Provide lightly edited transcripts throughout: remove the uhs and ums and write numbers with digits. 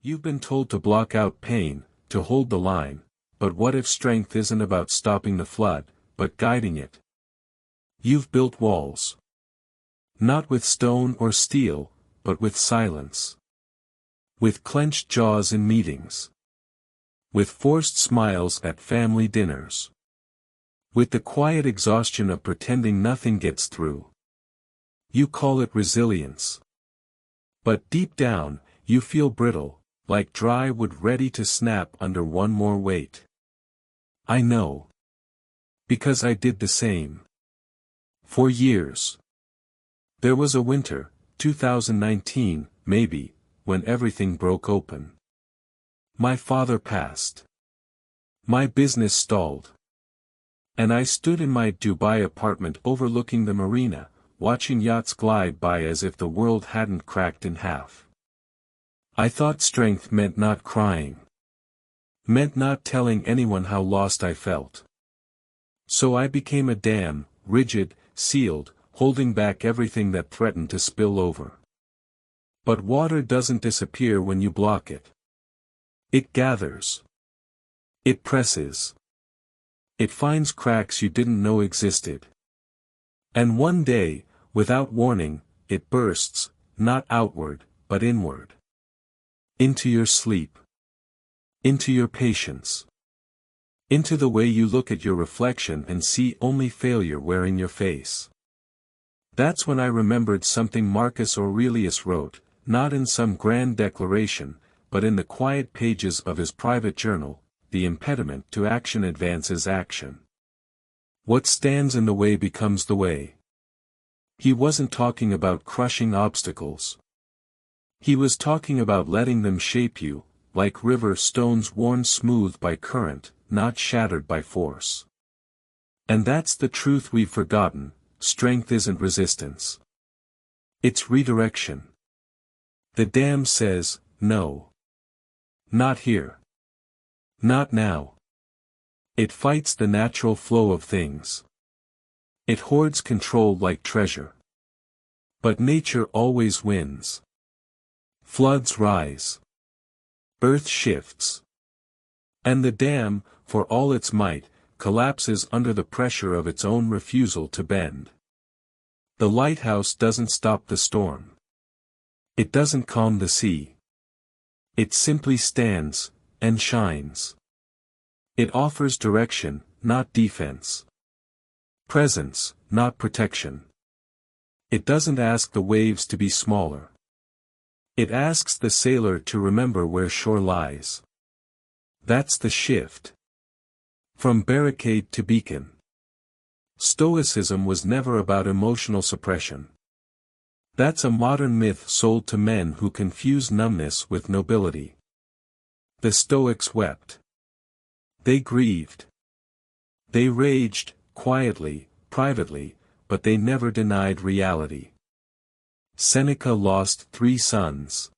You've been told to block out pain, to hold the line, but what if strength isn't about stopping the flood, but guiding it? You've built walls. Not with stone or steel, but with silence. With clenched jaws in meetings. With forced smiles at family dinners. With the quiet exhaustion of pretending nothing gets through. You call it resilience. But deep down, you feel brittle, like dry wood ready to snap under one more weight. I know. Because I did the same. For years. There was a winter, 2019, maybe, when everything broke open. My father passed. My business stalled. And I stood in my Dubai apartment overlooking the marina, watching yachts glide by as if the world hadn't cracked in half. I thought strength meant not crying. Meant not telling anyone how lost I felt. So I became a dam, rigid, sealed, holding back everything that threatened to spill over. But water doesn't disappear when you block it. It gathers. It presses. It finds cracks you didn't know existed. And one day, without warning, it bursts, not outward, but inward. Into your sleep. Into your patience. Into the way you look at your reflection and see only failure wearing your face. That's when I remembered something Marcus Aurelius wrote, not in some grand declaration, but in the quiet pages of his private journal: the impediment to action advances action. What stands in the way becomes the way. He wasn't talking about crushing obstacles. He was talking about letting them shape you, like river stones worn smooth by current, not shattered by force. And that's the truth we've forgotten: strength isn't resistance. It's redirection. The dam says, no. Not here. Not now. It fights the natural flow of things. It hoards control like treasure. But nature always wins. Floods rise. Earth shifts. And the dam, for all its might, collapses under the pressure of its own refusal to bend. The lighthouse doesn't stop the storm. It doesn't calm the sea. It simply stands, and shines. It offers direction, not defense. Presence, not protection. It doesn't ask the waves to be smaller. It asks the sailor to remember where shore lies. That's the shift. From barricade to beacon. Stoicism was never about emotional suppression. That's a modern myth sold to men who confuse numbness with nobility. The Stoics wept. They grieved. They raged, quietly, privately, but they never denied reality. Seneca lost 3 sons.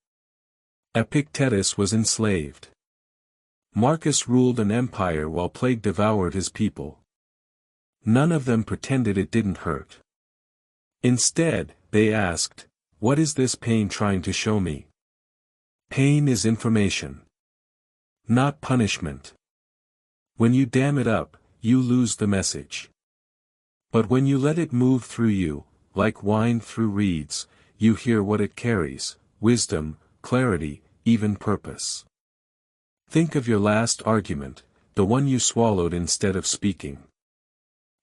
Epictetus was enslaved. Marcus ruled an empire while plague devoured his people. None of them pretended it didn't hurt. Instead, they asked, what is this pain trying to show me? Pain is information. Not punishment. When you dam it up, you lose the message. But when you let it move through you, like wine through reeds, you hear what it carries: wisdom, clarity, even purpose. Think of your last argument, the one you swallowed instead of speaking.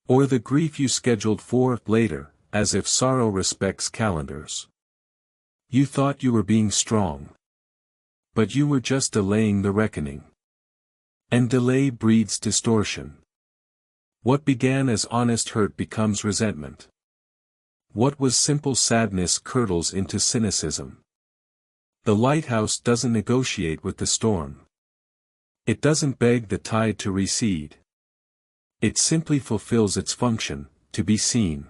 Or the grief you scheduled for later, as if sorrow respects calendars. You thought you were being strong. But you were just delaying the reckoning. And delay breeds distortion. What began as honest hurt becomes resentment. What was simple sadness curdles into cynicism. The lighthouse doesn't negotiate with the storm. It doesn't beg the tide to recede. It simply fulfills its function, to be seen.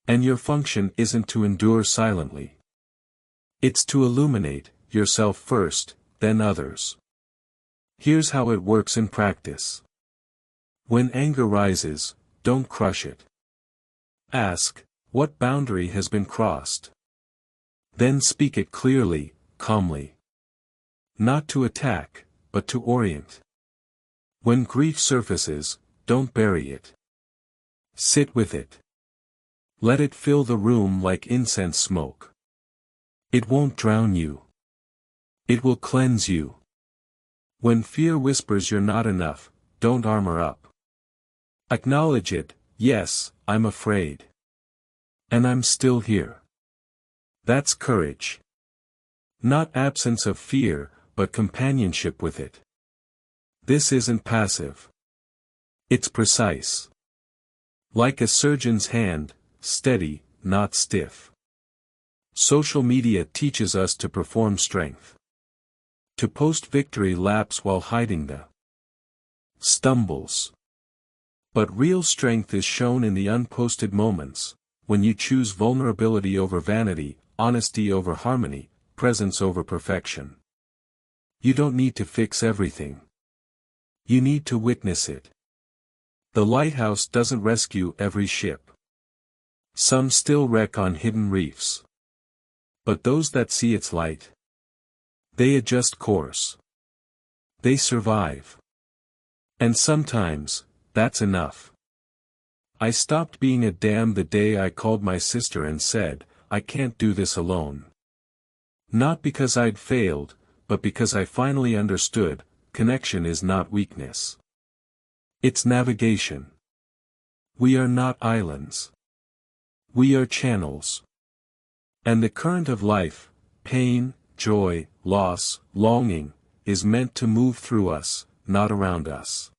And your function isn't to endure silently. It's to illuminate, yourself first, then others. Here's how it works in practice. When anger rises, don't crush it. Ask, what boundary has been crossed? Then speak it clearly, calmly. Not to attack, but to orient. When grief surfaces, don't bury it. Sit with it. Let it fill the room like incense smoke. It won't drown you. It will cleanse you. When fear whispers you're not enough, don't armor up. Acknowledge it, yes, I'm afraid. And I'm still here. That's courage. Not absence of fear, but companionship with it. This isn't passive. It's precise. Like a surgeon's hand, steady, not stiff. Social media teaches us to perform strength. To post victory laps while hiding the stumbles. But real strength is shown in the unposted moments, when you choose vulnerability over vanity, honesty over harmony, presence over perfection. You don't need to fix everything. You need to witness it. The lighthouse doesn't rescue every ship. Some still wreck on hidden reefs. But those that see its light, they adjust course. They survive. And sometimes, that's enough. I stopped being a dam the day I called my sister and said, I can't do this alone. Not because I'd failed, but because I finally understood, connection is not weakness. It's navigation. We are not islands. We are channels. And the current of life, pain, joy, loss, longing, is meant to move through us, not around us.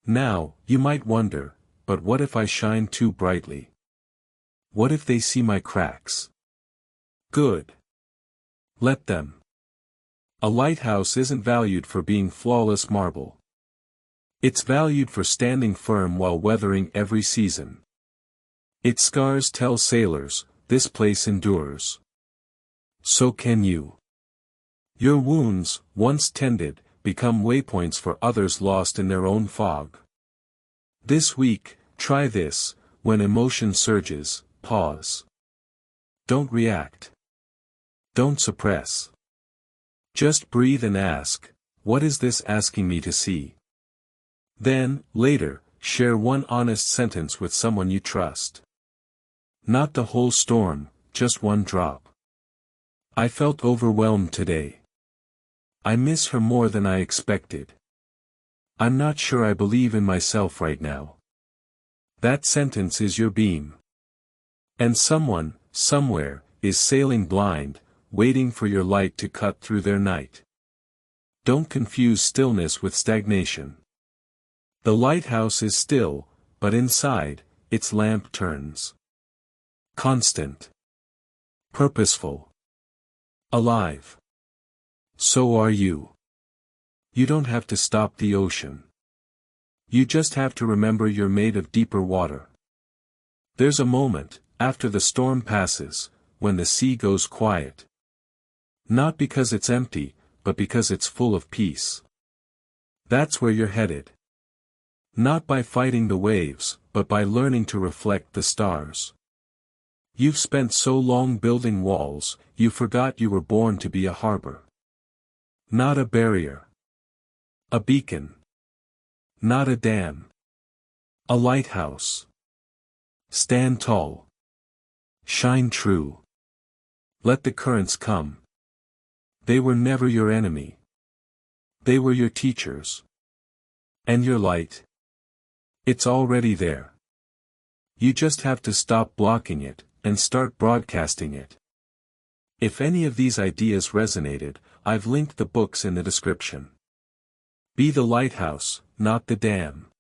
Now, you might wonder, but what if I shine too brightly? What if they see my cracks? Good. Let them. A lighthouse isn't valued for being flawless marble. It's valued for standing firm while weathering every season. Its scars tell sailors, this place endures. So can you. Your wounds, once tended, become waypoints for others lost in their own fog. This week, try this: when emotion surges, pause. Don't react. Don't suppress. Just breathe and ask, what is this asking me to see? Then, later, share one honest sentence with someone you trust. Not the whole storm, just one drop. I felt overwhelmed today. I miss her more than I expected. I'm not sure I believe in myself right now. That sentence is your beam. And someone, somewhere, is sailing blind, waiting for your light to cut through their night. Don't confuse stillness with stagnation. The lighthouse is still, but inside, its lamp turns. Constant. Purposeful. Alive. So are you. You don't have to stop the ocean. You just have to remember you're made of deeper water. There's a moment, after the storm passes, when the sea goes quiet. Not because it's empty, but because it's full of peace. That's where you're headed. Not by fighting the waves, but by learning to reflect the stars. You've spent so long building walls, you forgot you were born to be a harbor. Not a barrier. A beacon. Not a dam. A lighthouse. Stand tall. Shine true. Let the currents come. They were never your enemy. They were your teachers. And your light? It's already there. You just have to stop blocking it, and start broadcasting it. If any of these ideas resonated, I've linked the books in the description. Be the lighthouse, not the dam.